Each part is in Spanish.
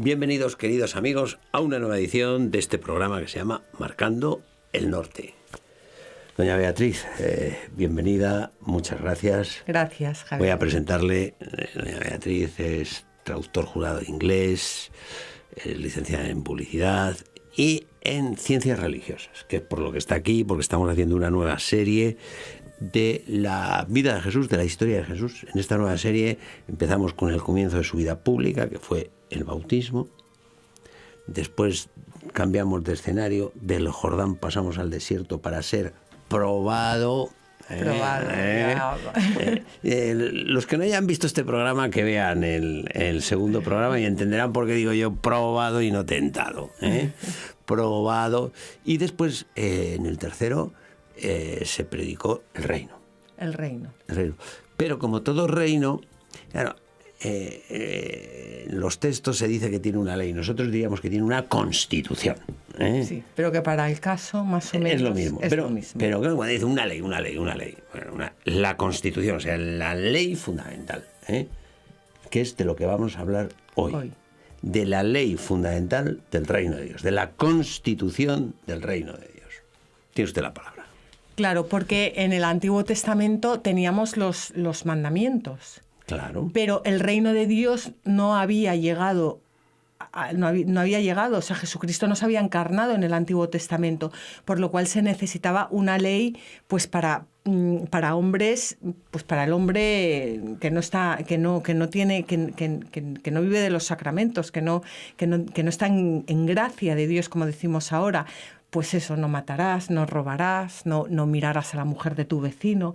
Bienvenidos, queridos amigos, a una nueva edición de este programa que se llama Marcando el Norte. Doña Beatriz, bienvenida, muchas gracias. Gracias, Javier. Voy a presentarle. Doña Beatriz es traductor jurado de inglés, licenciada en publicidad y en ciencias religiosas, que es por lo que está aquí, porque estamos haciendo una nueva serie de la vida de Jesús, de la historia de Jesús. En esta nueva serie empezamos con el comienzo de su vida pública, que fue el bautismo. Después cambiamos de escenario, del Jordán pasamos al desierto para ser probado. Los que no hayan visto este programa, que vean el segundo programa y entenderán por qué digo yo probado y no tentado. Probado. Y después, en el tercero, se predicó el reino. El reino. Pero como todo reino, claro, los textos se dice que tiene una ley. Nosotros diríamos que tiene una constitución. Sí, pero que para el caso más o menos es lo mismo. Es pero lo mismo. Cuando dice una ley. Bueno, la constitución, o sea, la ley fundamental, que es de lo que vamos a hablar hoy. De la ley fundamental del reino de Dios, de la constitución del reino de Dios. Tiene usted la palabra. Claro, porque en el Antiguo Testamento teníamos los mandamientos. Claro. Pero el reino de Dios no había llegado, o sea, Jesucristo no se había encarnado en el Antiguo Testamento, por lo cual se necesitaba una ley, pues para hombres, pues para el hombre que no vive de los sacramentos, que no está en gracia de Dios, como decimos ahora. Pues eso, no matarás, no robarás, no mirarás a la mujer de tu vecino.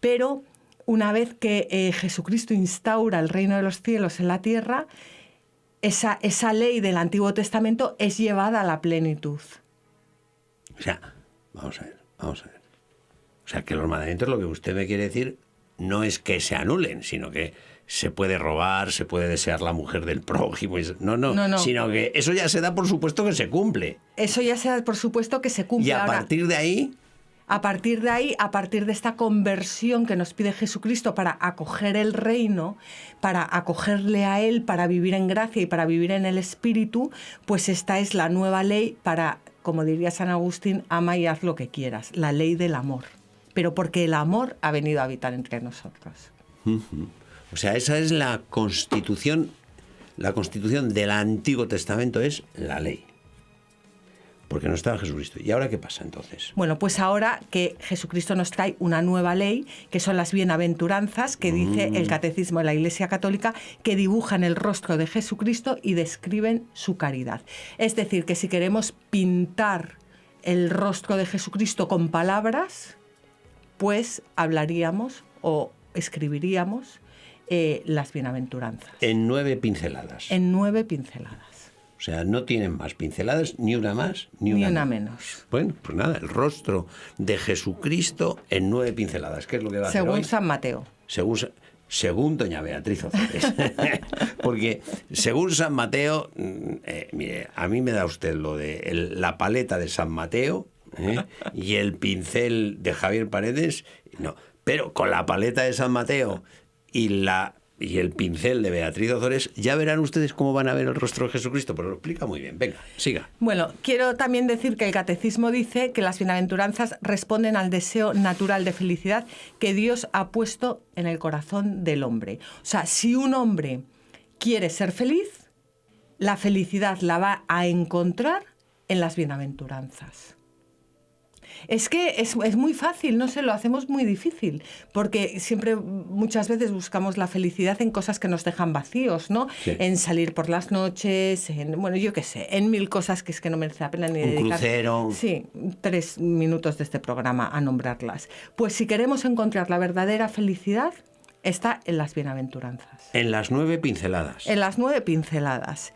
Pero una vez que Jesucristo instaura el reino de los cielos en la tierra, esa ley del Antiguo Testamento es llevada a la plenitud. O sea, vamos a ver. O sea, que los mandamientos, lo que usted me quiere decir, no es que se anulen, sino que se puede robar, se puede desear la mujer del prójimo. No. Sino que eso ya se da por supuesto que se cumple. Eso ya se da por supuesto que se cumple. Y a partir de ahí... A partir de esta conversión que nos pide Jesucristo para acoger el reino, para acogerle a Él, para vivir en gracia y para vivir en el Espíritu, pues esta es la nueva ley para, como diría San Agustín, ama y haz lo que quieras, la ley del amor. Pero porque el amor ha venido a habitar entre nosotros. O sea, esa es la constitución. La constitución del Antiguo Testamento es la ley. Porque no estaba Jesucristo. ¿Y ahora qué pasa entonces? Bueno, pues ahora que Jesucristo nos trae una nueva ley, que son las bienaventuranzas, que dice el Catecismo de la Iglesia Católica, que dibujan el rostro de Jesucristo y describen su caridad. Es decir, que si queremos pintar el rostro de Jesucristo con palabras, pues hablaríamos o escribiríamos las bienaventuranzas. En 9 pinceladas. En 9 pinceladas. O sea, no tienen más pinceladas, ni una más, ni una menos. Bueno, pues nada, el rostro de Jesucristo en 9 pinceladas. ¿Qué es lo que va a hacer hoy? Según San Mateo. Según doña Beatriz Ozores. Porque según San Mateo, mire, a mí me da usted lo de la paleta de San Mateo y el pincel de Javier Paredes. No, pero con la paleta de San Mateo y el pincel de Beatriz Ozores, ya verán ustedes cómo van a ver el rostro de Jesucristo, pero lo explica muy bien. Venga, siga. Bueno, quiero también decir que el Catecismo dice que las bienaventuranzas responden al deseo natural de felicidad que Dios ha puesto en el corazón del hombre. O sea, si un hombre quiere ser feliz, la felicidad la va a encontrar en las bienaventuranzas. Es que es muy fácil, no sé, lo hacemos muy difícil, porque siempre, muchas veces buscamos la felicidad en cosas que nos dejan vacíos, ¿no? Sí. En salir por las noches, yo qué sé, en 1000 cosas que es que no merece la pena ni dedicar. Un crucero. Sí, 3 minutos de este programa a nombrarlas. Pues si queremos encontrar la verdadera felicidad, está en las bienaventuranzas. En las 9 pinceladas. En las 9 pinceladas.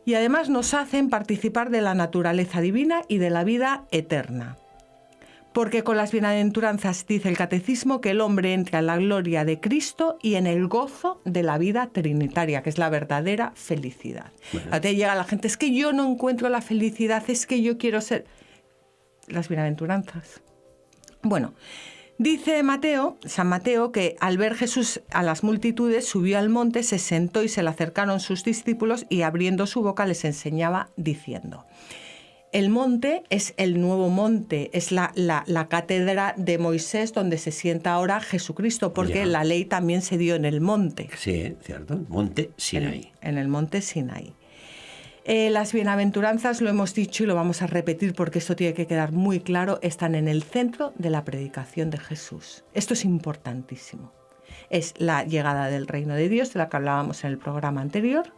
Y además nos hacen participar de la naturaleza divina y de la vida eterna. Porque con las bienaventuranzas dice el Catecismo que el hombre entra en la gloria de Cristo y en el gozo de la vida trinitaria, que es la verdadera felicidad. Bueno. A ti llega la gente, es que yo no encuentro la felicidad, es que yo quiero ser... Las bienaventuranzas. Bueno, Dice San Mateo, que al ver Jesús a las multitudes, subió al monte, se sentó y se le acercaron sus discípulos y abriendo su boca les enseñaba diciendo. El monte es el nuevo monte, es la cátedra de Moisés donde se sienta ahora Jesucristo, porque la ley también se dio en el monte. Sí, cierto, monte Sinaí. En el monte Sinaí. Las bienaventuranzas, lo hemos dicho y lo vamos a repetir porque esto tiene que quedar muy claro, están en el centro de la predicación de Jesús. Esto es importantísimo. Es la llegada del reino de Dios, de la que hablábamos en el programa anterior,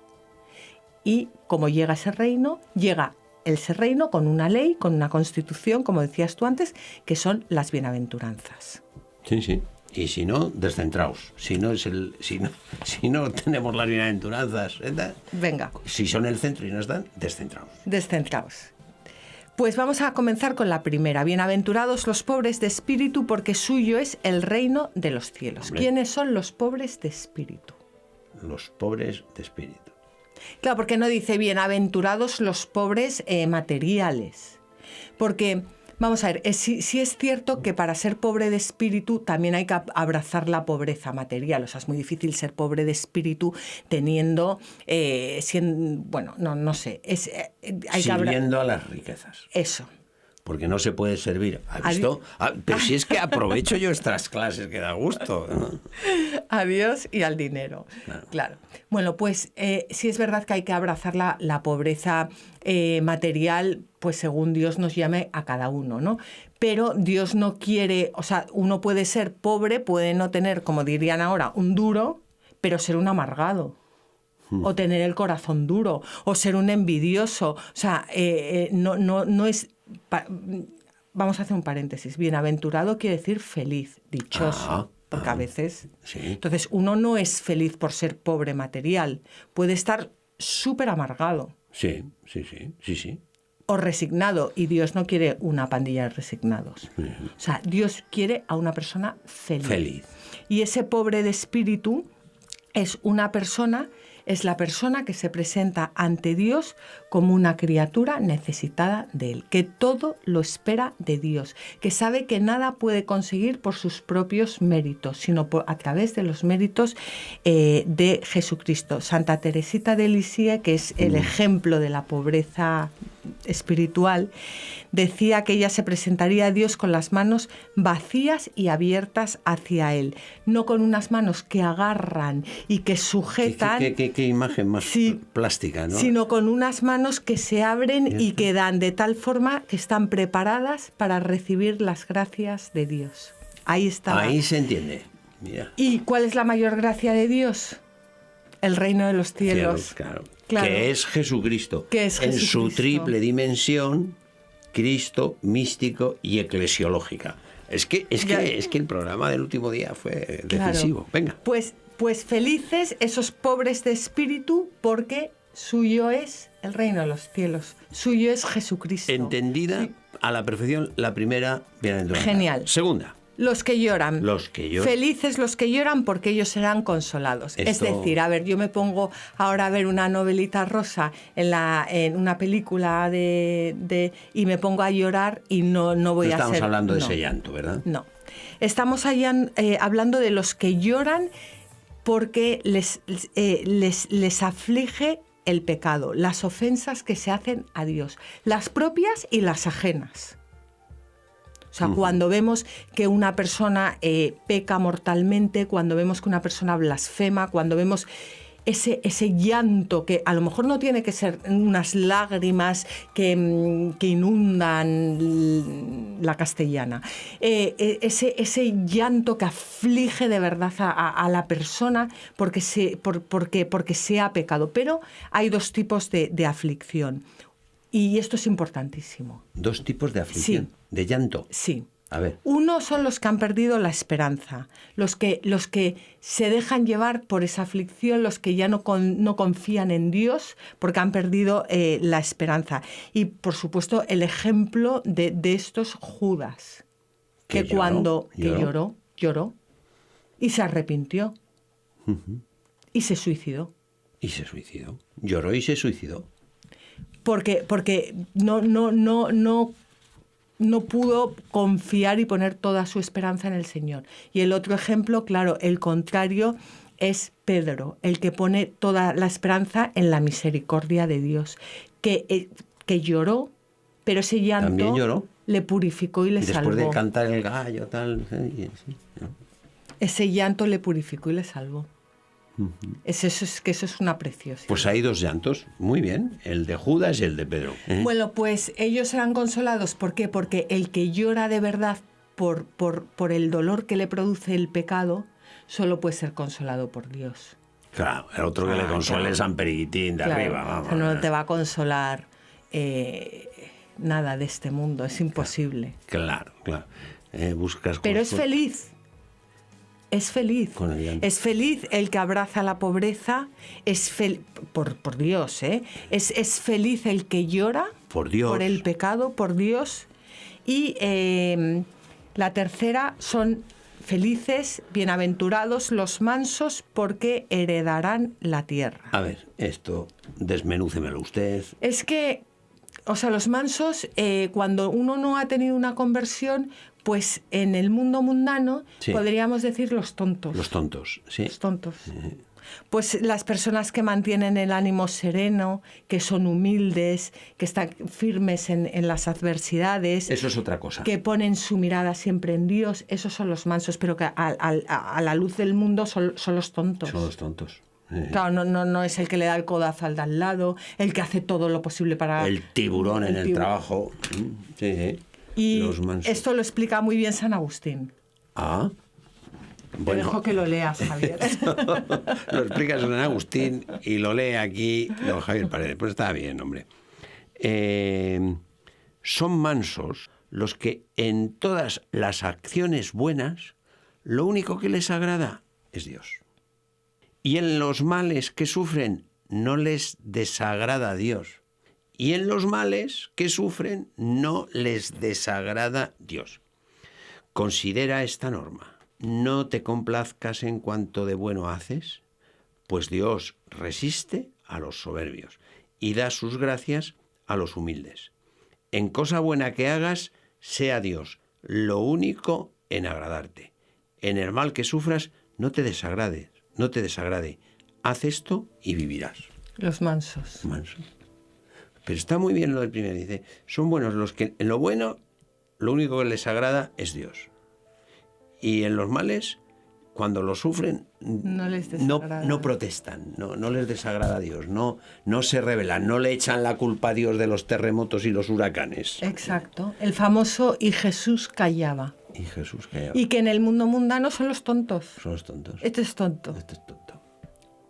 y como llega ese reino con una ley, con una constitución, como decías tú antes, que son las bienaventuranzas. Sí, sí. Y si no, descentraos. Si no tenemos las bienaventuranzas, ¿verdad? Venga. Si son el centro y no están, descentraos. Descentraos. Pues vamos a comenzar con la primera. Bienaventurados los pobres de espíritu, porque suyo es el reino de los cielos. Hombre. ¿Quiénes son los pobres de espíritu? Los pobres de espíritu. Claro, porque no dice bienaventurados los pobres materiales. Porque, vamos a ver, sí es cierto que para ser pobre de espíritu también hay que abrazar la pobreza material. O sea, es muy difícil ser pobre de espíritu teniendo, bueno, no sé. Sirviendo a las riquezas. Eso. Porque no se puede servir. ¿Ha visto? Pero si es que aprovecho yo estas clases que da gusto, ¿no? A Dios y al dinero. Claro. Bueno, pues sí es verdad que hay que abrazar la pobreza material, pues según Dios nos llame a cada uno, ¿no? Pero Dios no quiere, o sea, uno puede ser pobre, puede no tener, como dirían ahora, un duro, pero ser un amargado. O tener el corazón duro, o ser un envidioso. O sea, no es... Vamos a hacer un paréntesis. Bienaventurado quiere decir feliz, dichoso. Porque a veces... Sí. Entonces, uno no es feliz por ser pobre material. Puede estar súper amargado. Sí. O resignado. Y Dios no quiere una pandilla de resignados. O sea, Dios quiere a una persona feliz. Y ese pobre de espíritu es la persona que se presenta ante Dios como una criatura necesitada de Él, que todo lo espera de Dios, que sabe que nada puede conseguir por sus propios méritos, sino a través de los méritos de Jesucristo. Santa Teresita de Lisieux, que es el ejemplo de la pobreza espiritual, decía que ella se presentaría a Dios con las manos vacías y abiertas hacia Él, no con unas manos que agarran y que sujetan. Qué imagen más plástica, ¿no? Sino con unas manos que se abren y que dan de tal forma que están preparadas para recibir las gracias de Dios. Ahí está. Ahí se entiende. Mira. ¿Y cuál es la mayor gracia de Dios? El reino de los cielos. Claro. Claro. Que es Jesucristo. En su triple dimensión, Cristo, místico y eclesiológica. Es que el programa del último día fue decisivo. Claro. Venga. Pues felices esos pobres de espíritu, porque suyo es el reino de los cielos. Suyo es Jesucristo. Entendida a la perfección la primera bienaventuranza. Genial. Segunda. Los que lloran. Felices los que lloran, porque ellos serán consolados. Es decir, a ver, yo me pongo ahora a ver una novelita rosa en una película y me pongo a llorar y no voy a ser... Estamos hablando de ese llanto, ¿verdad? No. Estamos hablando de los que lloran porque les aflige el pecado, las ofensas que se hacen a Dios, las propias y las ajenas. O sea, cuando vemos que una persona peca mortalmente, cuando vemos que una persona blasfema, cuando vemos ese llanto, que a lo mejor no tiene que ser unas lágrimas que inundan la castellana, ese llanto que aflige de verdad a la persona porque se ha pecado. Pero hay dos tipos de aflicción. Y esto es importantísimo. ¿Dos tipos de aflicción? Sí. ¿De llanto? Sí. A ver. Uno son los que han perdido la esperanza, los que se dejan llevar por esa aflicción, los que ya no confían en Dios porque han perdido la esperanza. Y, por supuesto, el ejemplo de estos Judas, que cuando lloró y se arrepintió y se suicidó. Lloró y se suicidó. Porque no no pudo confiar y poner toda su esperanza en el Señor. Y el otro ejemplo, claro, el contrario, es Pedro, el que pone toda la esperanza en la misericordia de Dios, que lloró, pero ese llanto También lloró. le purificó y le salvó. Después de cantar el gallo, tal. Sí, ¿no? Ese llanto le purificó y le salvó. Eso es una preciosidad. Pues hay dos llantos, muy bien, el de Judas y el de Pedro. Bueno, pues ellos serán consolados. ¿Por qué? Porque el que llora de verdad por el dolor que le produce el pecado, solo puede ser consolado por Dios. Claro, el otro que le consuele es San Periquitín de arriba. Vamos. O sea, no te va a consolar nada de este mundo, es imposible. Claro. Buscas Pero es feliz. Es feliz. Con el llanto. Es feliz el que abraza la pobreza. Por Dios, ¿eh? Es feliz el que llora. Por Dios. Por el pecado, por Dios. Y la tercera son felices, bienaventurados los mansos, porque heredarán la tierra. A ver, esto, desmenúcemelo usted. Es que, o sea, los mansos, cuando uno no ha tenido una conversión, pues en el mundo mundano Sí. podríamos decir los tontos. Los tontos, sí. Los tontos. Pues las personas que mantienen el ánimo sereno, que son humildes, que están firmes en las adversidades. Eso es otra cosa. Que ponen su mirada siempre en Dios, esos son los mansos, pero que a la luz del mundo son los tontos. Son los tontos. Claro, no es el que le da el codazo al de al lado, el que hace todo lo posible para... El tiburón en el trabajo. Sí. Y los mansos. esto lo explica muy bien San Agustín. Ah. Te dejo que lo leas, Javier. Lo explica San Agustín y lo lee aquí don Javier Paredes. Pues está bien, hombre. Son mansos los que en todas las acciones buenas lo único que les agrada es Dios. Y en los males que sufren no les desagrada Dios. Y en los males que sufren no les desagrada Dios. Considera esta norma. No te complazcas en cuanto de bueno haces, pues Dios resiste a los soberbios y da sus gracias a los humildes. En cosa buena que hagas, sea Dios lo único en agradarte. En el mal que sufras, no te desagrade. Haz esto y vivirás. Los mansos. Mansos. Pero está muy bien lo del primero. Dice, son buenos los que en lo bueno, lo único que les agrada es Dios. Y en los males, cuando lo sufren, no les desagrada. No protestan, no les desagrada a Dios, no se rebelan, no le echan la culpa a Dios de los terremotos y los huracanes. Exacto. El famoso "y Jesús callaba". Y Jesús callaba. Y que en el mundo mundano son los tontos. Son los tontos. Este es tonto. Este es tonto.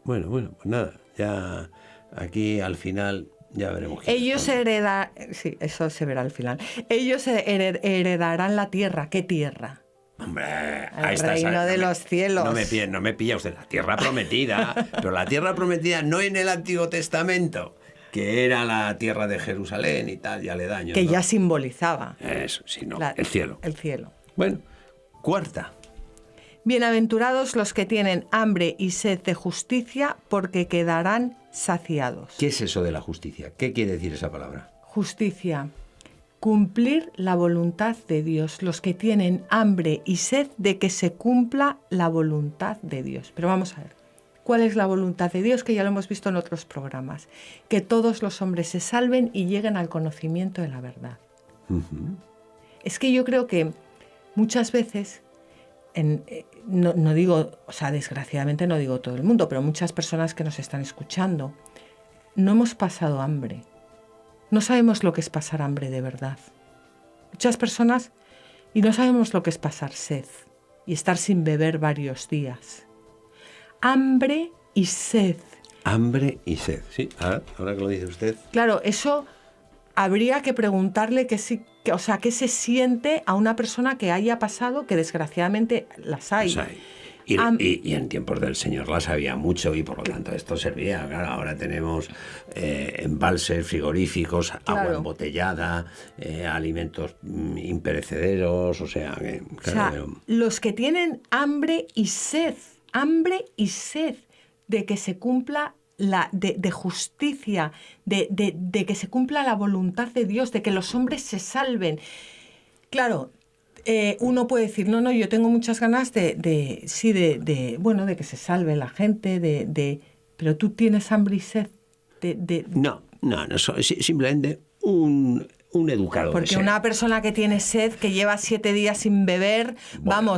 Bueno, pues nada, ya aquí al final ya veremos. Ellos heredarán, sí, eso se verá al final. Ellos heredarán la tierra. ¿Qué tierra? Hombre, el reino de los cielos. No me pilla usted la tierra prometida, pero la tierra prometida no en el Antiguo Testamento, que era la tierra de Jerusalén y tal, y aledaños. Que ¿no? ya simbolizaba. Eso, sí, no, el cielo. El cielo. Bueno, cuarta. Bienaventurados los que tienen hambre y sed de justicia, porque quedarán saciados. ¿Qué es eso de la justicia? ¿Qué quiere decir esa palabra? Justicia. Cumplir la voluntad de Dios, los que tienen hambre y sed de que se cumpla la voluntad de Dios. Pero vamos a ver, ¿cuál es la voluntad de Dios? Que ya lo hemos visto en otros programas. Que todos los hombres se salven y lleguen al conocimiento de la verdad. Es que yo creo que muchas veces, no digo, o sea, desgraciadamente no digo todo el mundo, pero muchas personas que nos están escuchando, no hemos pasado hambre. No sabemos lo que es pasar hambre de verdad. Muchas personas, y no sabemos lo que es pasar sed y estar sin beber varios días. Hambre y sed. Hambre y sed, sí. Ahora que lo dice usted. Claro, eso habría que preguntarle qué se siente a una persona que haya pasado, que desgraciadamente las hay. Las hay. Y en tiempos del Señor las había mucho y por lo tanto esto servía. Claro, ahora tenemos embalses frigoríficos, claro, agua embotellada, alimentos imperecederos, los que tienen hambre y sed de que se cumpla de justicia, de que se cumpla la voluntad de Dios, de que los hombres se salven. Claro, uno puede decir, no, yo tengo muchas ganas de que se salve la gente, pero tú tienes hambre y sed de. No, simplemente un educado. Porque una persona que tiene sed, que lleva 7 días sin beber,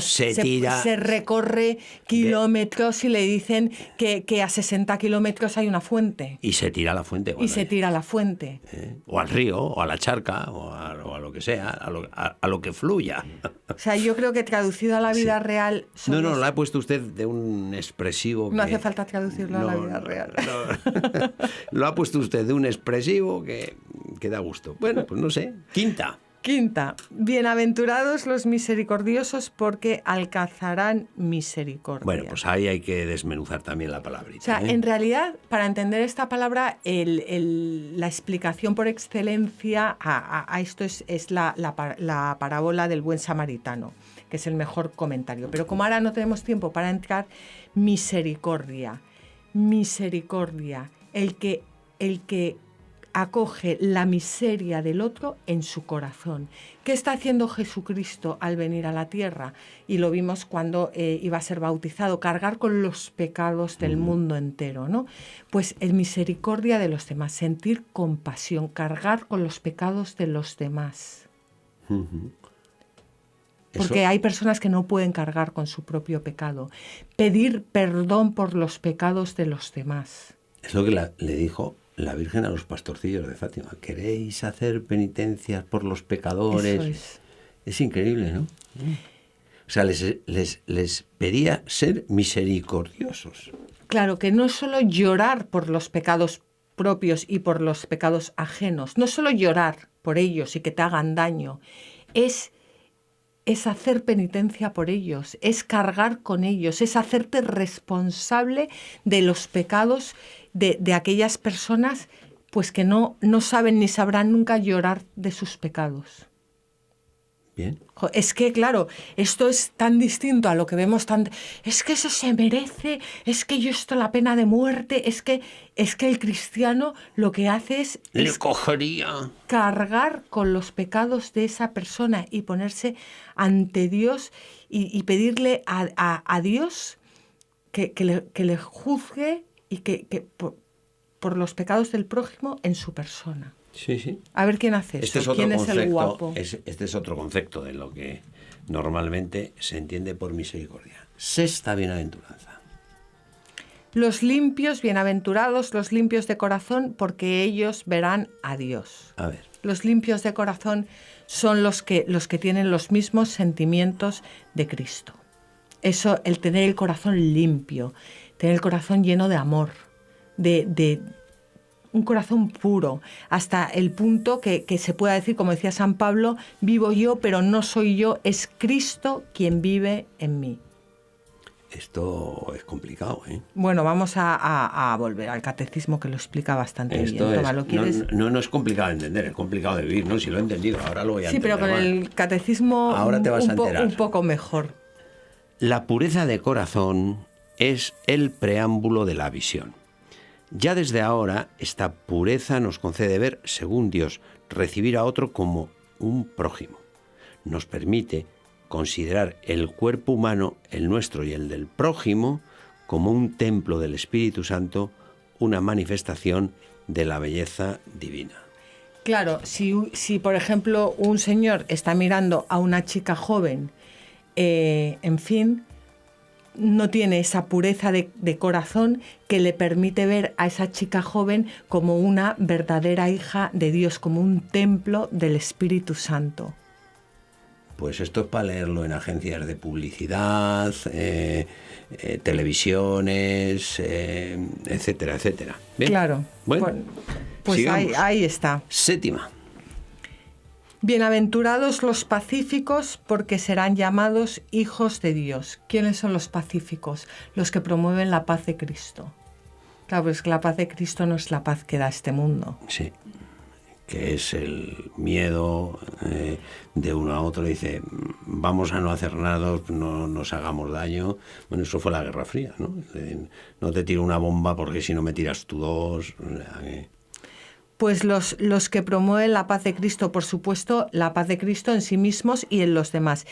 se recorre kilómetros y le dicen que a 60 kilómetros hay una fuente. Y se tira a la fuente. Y se tira a la fuente. O al río, o a la charca, o a lo que sea, a lo que fluya. O sea, yo creo que traducido a la vida real... No, lo ha puesto usted de un expresivo... No hace falta traducirlo a la vida real. No. Lo ha puesto usted de un expresivo que da gusto. Bueno, pues no sé. Quinta. Bienaventurados los misericordiosos porque alcanzarán misericordia. Bueno, pues ahí hay que desmenuzar también la palabrita. O sea, en realidad, para entender esta palabra, la explicación por excelencia a esto es la parábola del buen samaritano, que es el mejor comentario. Pero como ahora no tenemos tiempo para entrar, misericordia, el que acoge la miseria del otro en su corazón. ¿Qué está haciendo Jesucristo al venir a la tierra? Y lo vimos cuando iba a ser bautizado, cargar con los pecados del mundo entero, ¿no? Pues el misericordia de los demás, sentir compasión, cargar con los pecados de los demás. Porque hay personas que no pueden cargar con su propio pecado. Pedir perdón por los pecados de los demás. Es lo que le dijo la Virgen a los pastorcillos de Fátima. ¿Queréis hacer penitencias por los pecadores? Eso es increíble, ¿no? O sea, les pedía ser misericordiosos. Claro, que no es solo llorar por los pecados propios y por los pecados ajenos, no es solo llorar por ellos y que te hagan daño, es hacer penitencia por ellos, es cargar con ellos, es hacerte responsable de los pecados de aquellas personas pues que no saben ni sabrán nunca llorar de sus pecados. Bien. Es que, claro, esto es tan distinto a lo que vemos es que eso se merece, es que yo esto la pena de muerte, es que el cristiano lo que hace es cogería cargar con los pecados de esa persona y ponerse ante Dios y pedirle a Dios que le juzgue y que por los pecados del prójimo en su persona. Sí. A ver quién hace eso, quién es el guapo. Este es otro concepto de lo que normalmente se entiende por misericordia. Sexta bienaventuranza. Los limpios, bienaventurados los limpios de corazón, porque ellos verán a Dios. A ver. Los limpios de corazón son los que tienen los mismos sentimientos de Cristo. Eso, el tener el corazón limpio, tener el corazón lleno de amor, de un corazón puro, hasta el punto que se pueda decir, como decía San Pablo, vivo yo, pero no soy yo, es Cristo quien vive en mí. Esto es complicado, ¿eh? Bueno, vamos a volver al catecismo, que lo explica bastante bien. Toma, ¿lo quieres? No es complicado de entender, es complicado de vivir, ¿no? Si lo he entendido, ahora lo voy a entender. Sí, pero con el catecismo ahora te vas a enterar. Un poco mejor. La pureza de corazón es el preámbulo de la visión. Ya desde ahora, esta pureza nos concede ver, según Dios, recibir a otro como un prójimo. Nos permite considerar el cuerpo humano, el nuestro y el del prójimo, como un templo del Espíritu Santo, una manifestación de la belleza divina. Claro, si por ejemplo un señor está mirando a una chica joven, en fin, no tiene esa pureza de corazón que le permite ver a esa chica joven como una verdadera hija de Dios, como un templo del Espíritu Santo. Pues esto es para leerlo en agencias de publicidad, televisiones, etcétera, etcétera. ¿Bien? Claro. Bueno, pues ahí está. Séptima. Bienaventurados los pacíficos, porque serán llamados hijos de Dios. ¿Quiénes son los pacíficos? Los que promueven la paz de Cristo. Claro, pues que la paz de Cristo no es la paz que da este mundo. Sí, que es el miedo de uno a otro. Dice, vamos a no hacer nada, no nos hagamos daño. Bueno, eso fue la Guerra Fría, ¿no? No te tiro una bomba porque si no me tiras tú dos. Pues los que promueven la paz de Cristo, por supuesto, la paz de Cristo en sí mismos y en los demás.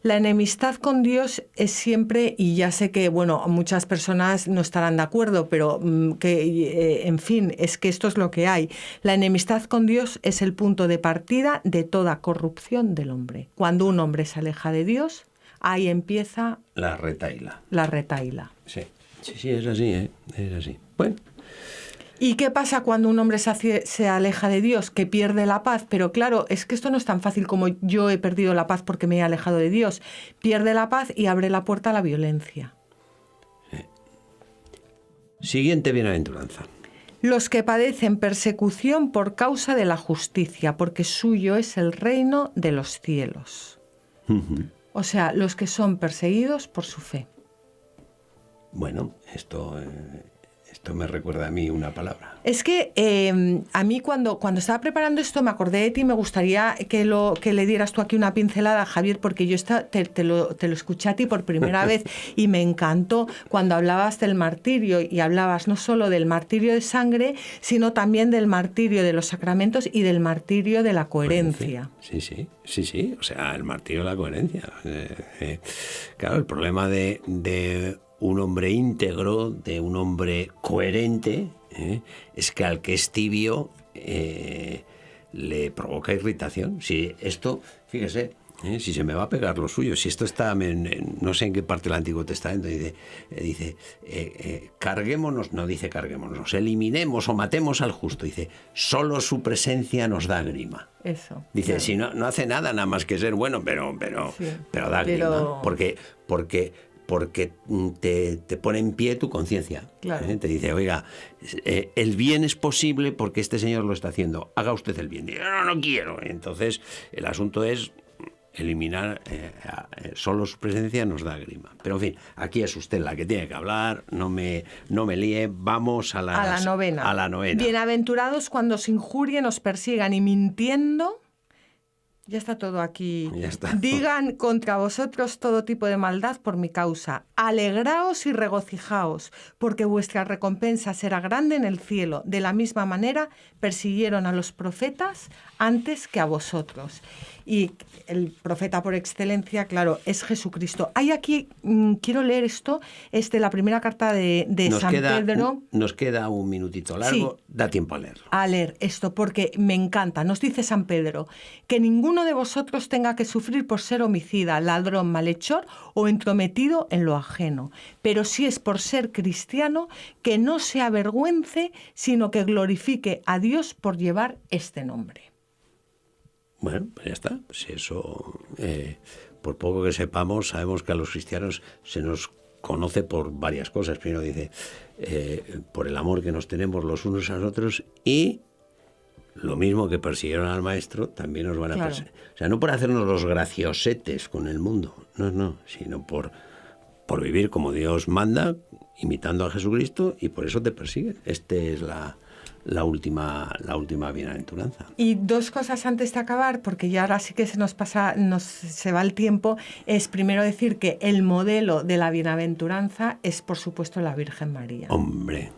La enemistad con Dios es siempre, y ya sé que, bueno, muchas personas no estarán de acuerdo, pero en fin, es que esto es lo que hay. La enemistad con Dios es el punto de partida de toda corrupción del hombre. Cuando un hombre se aleja de Dios, ahí empieza la retahíla. La retahíla. Sí, es así, es así. Bueno. ¿Y qué pasa cuando un hombre se aleja de Dios? Que pierde la paz. Pero claro, es que esto no es tan fácil como yo he perdido la paz porque me he alejado de Dios. Pierde la paz y abre la puerta a la violencia. Sí. Siguiente bienaventuranza. Los que padecen persecución por causa de la justicia, porque suyo es el reino de los cielos. O sea, los que son perseguidos por su fe. Bueno, esto me recuerda a mí una palabra. Es que a mí cuando estaba preparando esto me acordé de ti y me gustaría que le dieras tú aquí una pincelada, Javier, porque yo te lo escuché a ti por primera vez y me encantó cuando hablabas del martirio y hablabas no solo del martirio de sangre, sino también del martirio de los sacramentos y del martirio de la coherencia. Sí, o sea, el martirio de la coherencia. Claro, el problema de un hombre íntegro, de un hombre coherente, es que al que es tibio le provoca irritación. Si esto, fíjese, si se me va a pegar lo suyo, si esto está, no sé en qué parte del Antiguo Testamento, dice carguémonos, no dice carguémonos, eliminemos o matemos al justo, dice, solo su presencia nos da grima. Eso. Dice, claro. Si no hace nada nada más que ser bueno, pero da grima, porque te pone en pie tu conciencia. Claro. Te dice, oiga, el bien es posible porque este señor lo está haciendo. Haga usted el bien. Dice, no quiero. Entonces, el asunto es eliminar, solo su presencia nos da grima. Pero, en fin, aquí es usted la que tiene que hablar. No me líe. Vamos a la novena. Bienaventurados cuando os injurien, os persigan y mintiendo... Ya está todo aquí. Ya está. Digan contra vosotros todo tipo de maldad por mi causa. Alegraos y regocijaos, porque vuestra recompensa será grande en el cielo. De la misma manera persiguieron a los profetas antes que a vosotros. Y el profeta por excelencia, claro, es Jesucristo. Hay aquí, quiero leer esto, es de la primera carta de San Pedro. Nos queda un minutito largo, sí, da tiempo a leerlo. A leer esto, porque me encanta. Nos dice San Pedro, que ninguno de vosotros tenga que sufrir por ser homicida, ladrón, malhechor o entrometido en lo ajeno. Pero si es por ser cristiano, que no se avergüence, sino que glorifique a Dios por llevar este nombre. Bueno, pues ya está. Pues eso, por poco que sepamos, sabemos que a los cristianos se nos conoce por varias cosas. Primero dice, por el amor que nos tenemos los unos a los otros, y lo mismo que persiguieron al maestro, también nos van a perseguir. O sea, no por hacernos los graciosetes con el mundo, no, sino por vivir como Dios manda, imitando a Jesucristo, y por eso te persiguen. Es la última bienaventuranza. Y dos cosas antes de acabar, porque ya ahora sí que se va el tiempo, es primero decir que el modelo de la bienaventuranza es, por supuesto, la Virgen María. Hombre.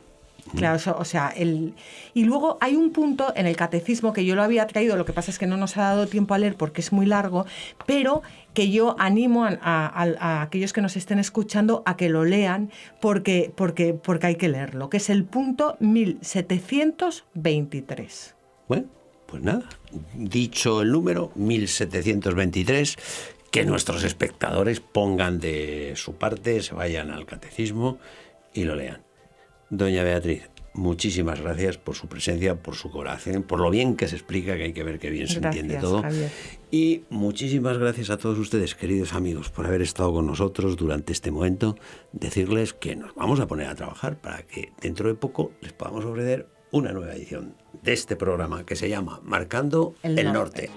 Claro, o sea, y luego hay un punto en el catecismo que yo lo había traído, lo que pasa es que no nos ha dado tiempo a leer porque es muy largo, pero que yo animo a aquellos que nos estén escuchando a que lo lean porque hay que leerlo, que es el punto 1723. Bueno, pues nada, dicho el número 1723, que nuestros espectadores pongan de su parte, se vayan al catecismo y lo lean. Doña Beatriz, muchísimas gracias por su presencia, por su corazón, por lo bien que se explica, que hay que ver qué bien se entiende todo. Javier. Y muchísimas gracias a todos ustedes, queridos amigos, por haber estado con nosotros durante este momento. Decirles que nos vamos a poner a trabajar para que dentro de poco les podamos ofrecer una nueva edición de este programa que se llama Marcando el Norte.